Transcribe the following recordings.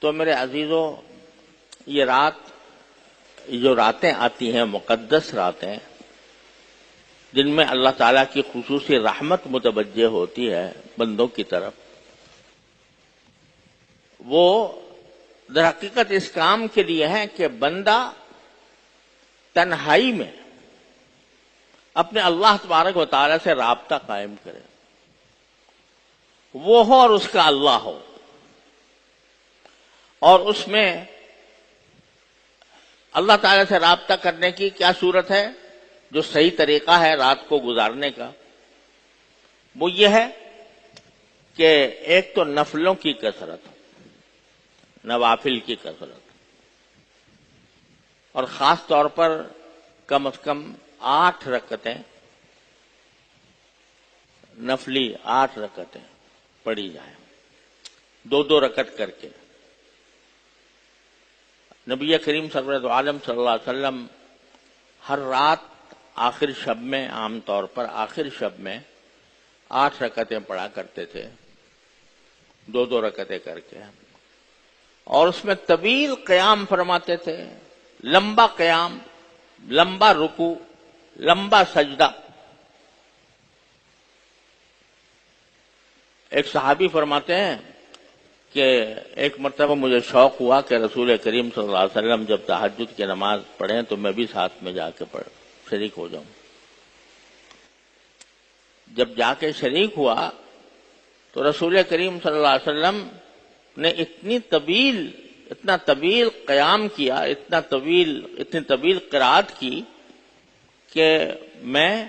تو میرے عزیزوں، یہ جو راتیں آتی ہیں مقدس راتیں، جن میں اللہ تعالیٰ کی خصوصی رحمت متوجہ ہوتی ہے بندوں کی طرف، وہ در حقیقت اس کام کے لیے ہے کہ بندہ تنہائی میں اپنے اللہ تبارک و تعالیٰ سے رابطہ قائم کرے، وہ ہو اور اس کا اللہ ہو، اور اس میں اللہ تعالیٰ سے رابطہ کرنے کی کیا صورت ہے؟ جو صحیح طریقہ ہے رات کو گزارنے کا، وہ یہ ہے کہ ایک تو نفلوں کی کثرت، نوافل کی کثرت، اور خاص طور پر کم از کم 8 رکعتیں، نفلی 8 رکعتیں پڑھی جائیں، 2 رکعت کر کے۔ نبی کریم سرور عالم صلی اللہ علیہ وسلم ہر رات آخر شب میں، عام طور پر آخر شب میں 8 رکعتیں پڑھا کرتے تھے، 2 رکعتیں کر کے، اور اس میں طویل قیام فرماتے تھے، لمبا قیام، لمبا رکوع، لمبا سجدہ۔ ایک صحابی فرماتے ہیں کہ ایک مرتبہ مجھے شوق ہوا کہ رسول کریم صلی اللہ علیہ وسلم جب تہجد کی نماز پڑھیں تو میں بھی ساتھ میں جا کے شریک ہو جاؤں۔ جب جا کے شریک ہوا تو رسول کریم صلی اللہ علیہ وسلم نے اتنا طویل قیام کیا، اتنی طویل قرات کی کہ میں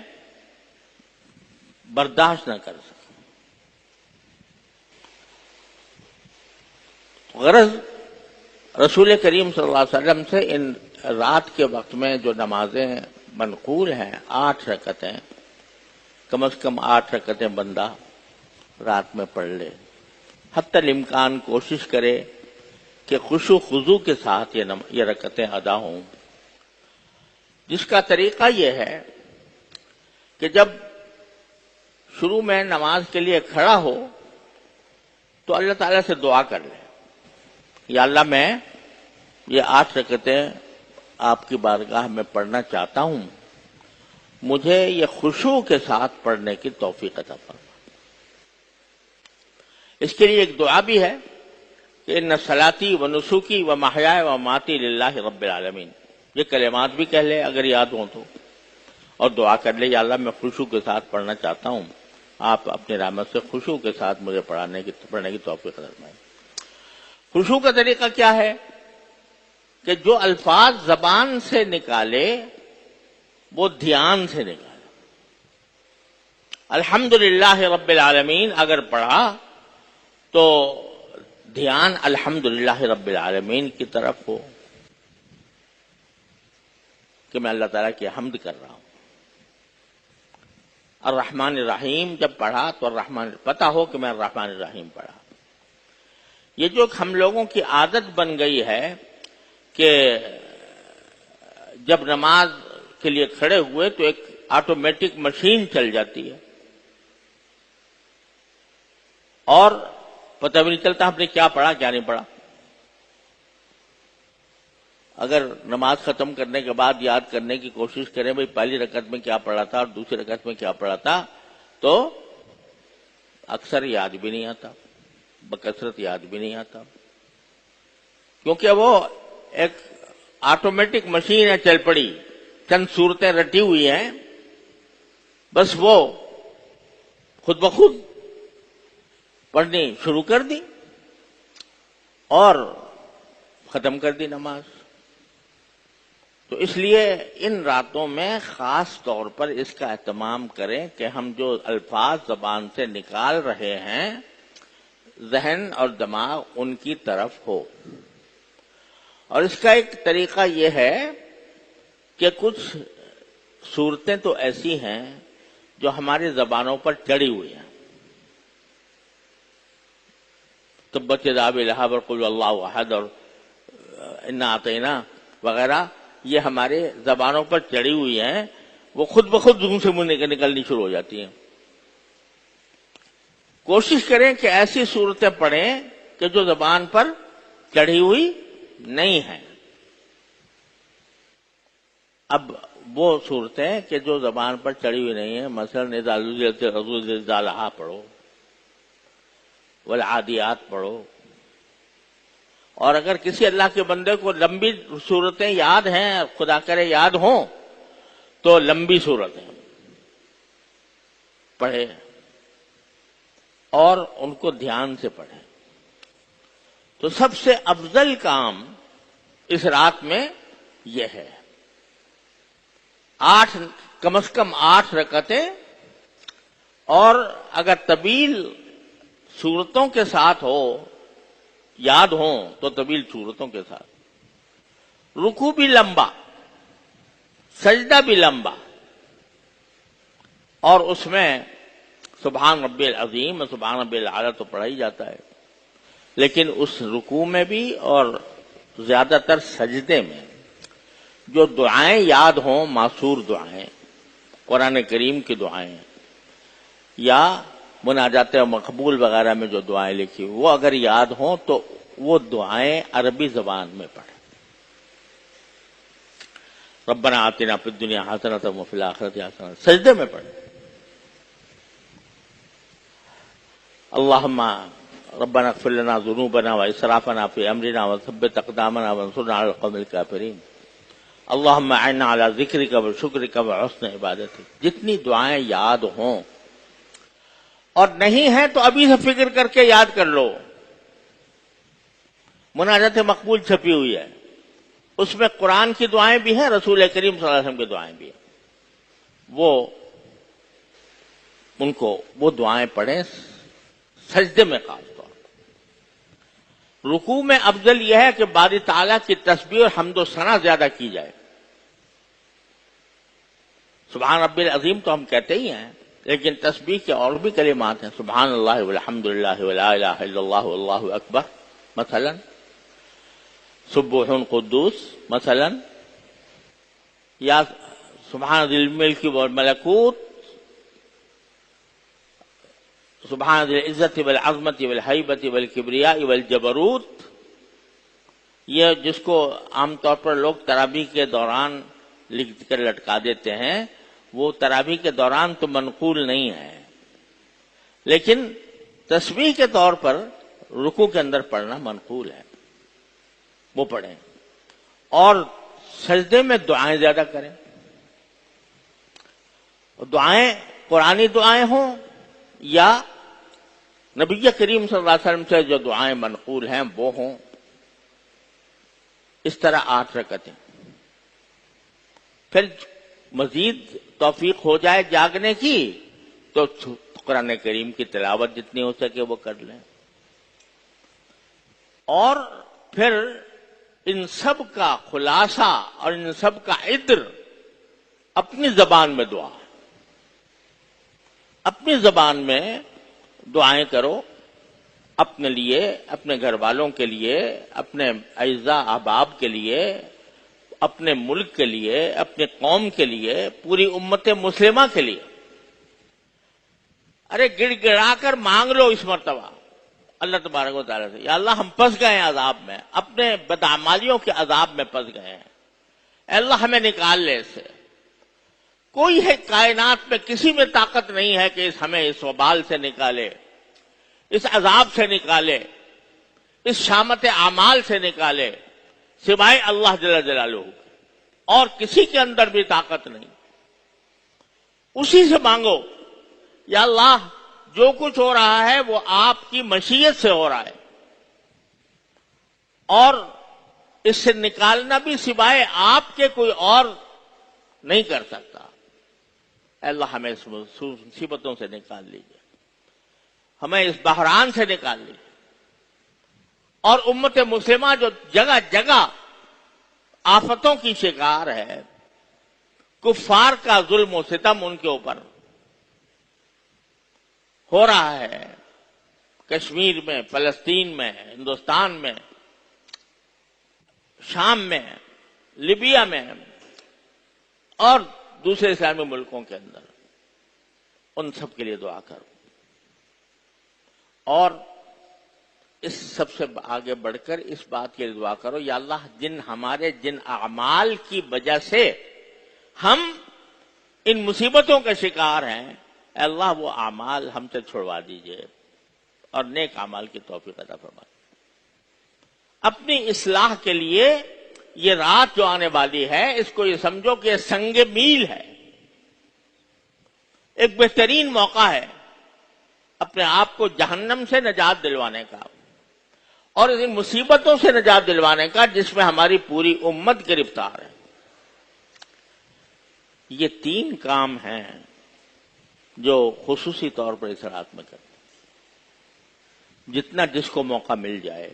برداشت نہ کر سکا۔ غرض رسول کریم صلی اللہ علیہ وسلم سے ان رات کے وقت میں جو نمازیں منقول ہیں 8 رکعتیں، کم از کم 8 رکعتیں بندہ رات میں پڑھ لے، حتی الامکان کوشش کرے کہ خشوع خضوع کے ساتھ یہ رکعتیں ادا ہوں، جس کا طریقہ یہ ہے کہ جب شروع میں نماز کے لیے کھڑا ہو تو اللہ تعالیٰ سے دعا کر لے، یا اللہ میں یہ 8 رکعتیں آپ کی بارگاہ میں پڑھنا چاہتا ہوں، مجھے یہ خشوع کے ساتھ پڑھنے کی توفیق عطا فرما۔ اس کے لیے ایک دعا بھی ہے کہ ان صلاتی و نسکی و محیای و مماتی للہ رب العالمین، یہ کلمات بھی کہہ لے اگر یاد ہوں تو، اور دعا کر لے، یا اللہ میں خشوع کے ساتھ پڑھنا چاہتا ہوں، آپ اپنی رحمت سے خشوع کے ساتھ مجھے پڑھنے کی توفیق فرمائیں۔ خشوع کا طریقہ کیا ہے کہ جو الفاظ زبان سے نکالے وہ دھیان سے نکالے۔ الحمدللہ رب العالمین اگر پڑھا تو دھیان الحمدللہ رب العالمین کی طرف ہو کہ میں اللہ تعالیٰ کی حمد کر رہا ہوں۔ الرحمن الرحیم جب پڑھا تو پتہ ہو کہ میں الرحمن الرحیم پڑھا۔ یہ جو ہم لوگوں کی عادت بن گئی ہے کہ جب نماز کے لیے کھڑے ہوئے تو ایک آٹومیٹک مشین چل جاتی ہے اور پتہ بھی نہیں چلتا ہم نے کیا پڑھا کیا نہیں پڑھا۔ اگر نماز ختم کرنے کے بعد یاد کرنے کی کوشش کریں بھئی پہلی رکعت میں کیا پڑھا تھا اور دوسری رکعت میں کیا پڑھا تھا، تو اکثر یاد بھی نہیں آتا، بکثرت یاد بھی نہیں آتا، کیونکہ وہ ایک آٹومیٹک مشین ہے چل پڑی، چند صورتیں رٹی ہوئی ہیں، بس وہ خود بخود پڑھنی شروع کر دی اور ختم کر دی نماز۔ تو اس لیے ان راتوں میں خاص طور پر اس کا اہتمام کریں کہ ہم جو الفاظ زبان سے نکال رہے ہیں ذہن اور دماغ ان کی طرف ہو۔ اور اس کا ایک طریقہ یہ ہے کہ کچھ صورتیں تو ایسی ہیں جو ہماری زبانوں پر چڑھی ہوئی ہیں، تبت یدا ابی لہب اور قل اللہ احد اور انا اعطینا وغیرہ، یہ ہمارے زبانوں پر چڑھی ہوئی ہیں، وہ خود بخود منہ سے نکلنی شروع ہو جاتی ہیں۔ کوشش کریں کہ ایسی صورتیں پڑھیں کہ جو زبان پر چڑھی ہوئی نہیں ہیں۔ اب وہ صورتیں کہ جو زبان پر چڑھی ہوئی نہیں ہیں، مثلاً اذا زلزلت الارض زلزالہا پڑھو، والعادیات پڑھو، اور اگر کسی اللہ کے بندے کو لمبی صورتیں یاد ہیں، خدا کرے یاد ہوں، تو لمبی صورتیں پڑھے اور ان کو دھیان سے پڑھے۔ تو سب سے افضل کام اس رات میں یہ ہے، 8 کم از کم 8 رکعتیں، اور اگر طویل صورتوں کے ساتھ ہو، یاد ہوں تو طویل صورتوں کے ساتھ، رکوع بھی لمبا، سجدہ بھی لمبا، اور اس میں سبحان ربی العظیم اور سبحان ربی الاعلیٰ تو پڑھا ہی جاتا ہے، لیکن اس رکوع میں بھی اور زیادہ تر سجدے میں جو دعائیں یاد ہوں، معصور دعائیں، قرآن کریم کی دعائیں یا مناجات مقبول وغیرہ میں جو دعائیں لکھی وہ اگر یاد ہوں تو وہ دعائیں عربی زبان میں پڑھیں۔ ربنا آتنا فی الدنیا حسنۃ وفی الآخرۃ حسنۃ، سجدے میں پڑھیں۔ اللہم ربنا اغفر لنا ذنوبنا واسرافنا فی امرنا وثبت اقدامنا وانصرنا علی القوم الکافرین، اللہم اعنا علی ذکرک وشکرک وحسن عبادتک۔ جتنی دعائیں یاد ہوں، اور نہیں ہیں تو ابھی سے فکر کر کے یاد کر لو۔ مناجات مقبول چھپی ہوئی ہے، اس میں قرآن کی دعائیں بھی ہیں، رسول کریم صلی اللہ علیہ وسلم کی دعائیں بھی ہیں، وہ دعائیں پڑھیں سجدے میں خاص طور پر۔ رکوع میں افضل یہ ہے کہ باری تعالیٰ کی تسبیح اور حمد و ثنا زیادہ کی جائے۔ سبحان ربی العظیم تو ہم کہتے ہی ہیں، لیکن تسبیح کے اور بھی کلمات ہیں، سبحان اللہ والحمد للہ ولا الہ الا اللہ واللہ اکبر مثلا، سبوح قدوس مثلا، یا سبحان ذی الملک والملکوت، سبحان ذی العزت والعظمت والہیبت والکبریاء والجبروت۔ یہ جس کو عام طور پر لوگ تراویح کے دوران لکھ کر لٹکا دیتے ہیں، وہ تراویح کے دوران تو منقول نہیں ہے، لیکن تسبیح کے طور پر رکوع کے اندر پڑھنا منقول ہے، وہ پڑھیں۔ اور سجدے میں دعائیں زیادہ کریں، دعائیں قرآنی دعائیں ہوں یا نبی کریم صلی اللہ علیہ وسلم سے جو دعائیں منقول ہیں وہ ہوں۔ اس طرح 8 رکعتیں، پھر مزید توفیق ہو جائے جاگنے کی تو قرآن کریم کی تلاوت جتنی ہو سکے وہ کر لیں، اور پھر ان سب کا خلاصہ اور ان سب کا عطر اپنی زبان میں دعا، اپنی زبان میں دعائیں کرو، اپنے لیے، اپنے گھر والوں کے لیے، اپنے اعزاء احباب کے لیے، اپنے ملک کے لیے، اپنے قوم کے لیے، پوری امت مسلمہ کے لیے۔ ارے گڑ گڑا کر مانگ لو اس مرتبہ اللہ تبارک و تعالیٰ سے، یا اللہ ہم پھنس گئے ہیں عذاب میں، اپنے بدعمالیوں کے عذاب میں پھنس گئے ہیں، اے اللہ ہمیں نکال لے اس سے۔ کوئی ہے کائنات میں کسی میں طاقت نہیں ہے کہ ہمیں اس وبال سے نکالے، اس عذاب سے نکالے، اس شامت اعمال سے نکالے، سوائے اللہ جل جلالہ، اور کسی کے اندر بھی طاقت نہیں۔ اسی سے مانگو، یا اللہ جو کچھ ہو رہا ہے وہ آپ کی مشیت سے ہو رہا ہے، اور اس سے نکالنا بھی سوائے آپ کے کوئی اور نہیں کر سکتا۔ اے اللہ ہمیں اس مصیبتوں سے نکال لیجیے، ہمیں اس بحران سے نکال لیجیے، اور امت مسلمہ جو جگہ جگہ آفتوں کی شکار ہے، کفار کا ظلم و ستم ان کے اوپر ہو رہا ہے، کشمیر میں، فلسطین میں، ہندوستان میں، شام میں، لیبیا میں، اور دوسرے اسلامی ملکوں کے اندر، ان سب کے لیے دعا کرو، اور اس سب سے آگے بڑھ کر اس بات کے لیے دعا کرو، یا اللہ ہمارے جن اعمال کی وجہ سے ہم ان مصیبتوں کا شکار ہیں، اے اللہ وہ اعمال ہم سے چھڑوا دیجئے اور نیک اعمال کی توفیق عطا فرما۔ اپنی اصلاح کے لیے یہ رات جو آنے والی ہے، اس کو یہ سمجھو کہ یہ سنگ میل ہے، ایک بہترین موقع ہے اپنے آپ کو جہنم سے نجات دلوانے کا اور ان مصیبتوں سے نجات دلوانے کا جس میں ہماری پوری امت گرفتار ہے۔ یہ 3 کام ہیں جو خصوصی طور پر اس رات میں کرتے ہیں۔ جتنا جس کو موقع مل جائے،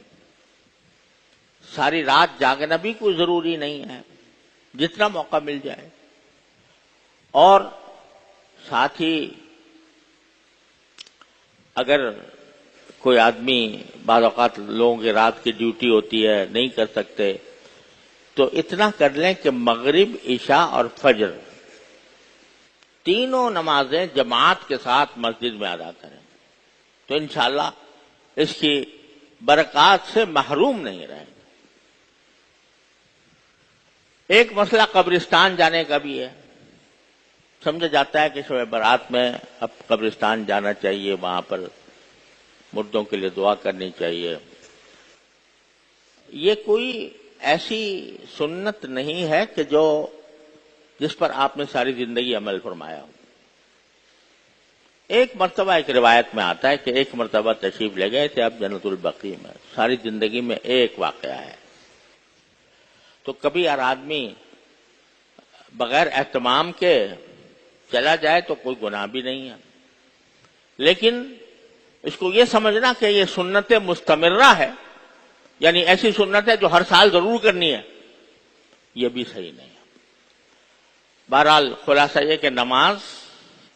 ساری رات جاگنا بھی کوئی ضروری نہیں ہے، جتنا موقع مل جائے، اور ساتھ ہی اگر کوئی آدمی بعض اوقات لوگوں کی رات کی ڈیوٹی ہوتی ہے نہیں کر سکتے تو اتنا کر لیں کہ مغرب، عشاء اور فجر تینوں نمازیں جماعت کے ساتھ مسجد میں ادا کریں تو انشاءاللہ اس کی برکات سے محروم نہیں رہیں گے۔ ایک مسئلہ قبرستان جانے کا بھی ہے۔ سمجھا جاتا ہے کہ شب برات میں اب قبرستان جانا چاہیے، وہاں پر مردوں کے لیے دعا کرنی چاہیے۔ یہ کوئی ایسی سنت نہیں ہے کہ جس پر آپ نے ساری زندگی عمل فرمایا ہو۔ ایک مرتبہ ایک روایت میں آتا ہے کہ ایک مرتبہ تشریف لے گئے تھے اب جنت البقیع میں، ساری زندگی میں ایک واقعہ ہے، تو کبھی ہر آدمی بغیر اہتمام کے چلا جائے تو کوئی گناہ بھی نہیں ہے، لیکن اس کو یہ سمجھنا کہ یہ سنت مستمرہ ہے، یعنی ایسی سنت ہے جو ہر سال ضرور کرنی ہے، یہ بھی صحیح نہیں ہے۔ بہرحال خلاصہ یہ کہ نماز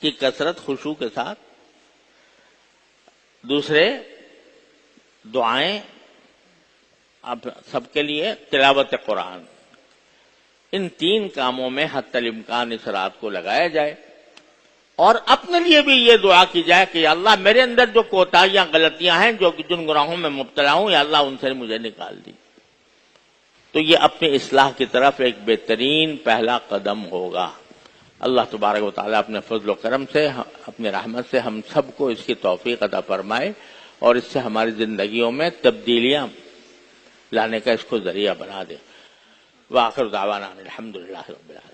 کی کثرت خشوع کے ساتھ، دوسرے دعائیں اب سب کے لیے، تلاوت قرآن، ان 3 کاموں میں حتی الامکان اس رات کو لگایا جائے، اور اپنے لیے بھی یہ دعا کی جائے کہ یا اللہ میرے اندر جو کوتاہیاں غلطیاں ہیں، جن گناہوں میں مبتلا ہوں، یا اللہ ان سے مجھے نکال دی، تو یہ اپنی اصلاح کی طرف ایک بہترین پہلا قدم ہوگا۔ اللہ تبارک و تعالیٰ اپنے فضل و کرم سے، اپنے رحمت سے ہم سب کو اس کی توفیق عطا فرمائے اور اس سے ہماری زندگیوں میں تبدیلیاں لانے کا اس کو ذریعہ بنا دے۔ وآخر دعوانا الحمدللہ رب العالمین۔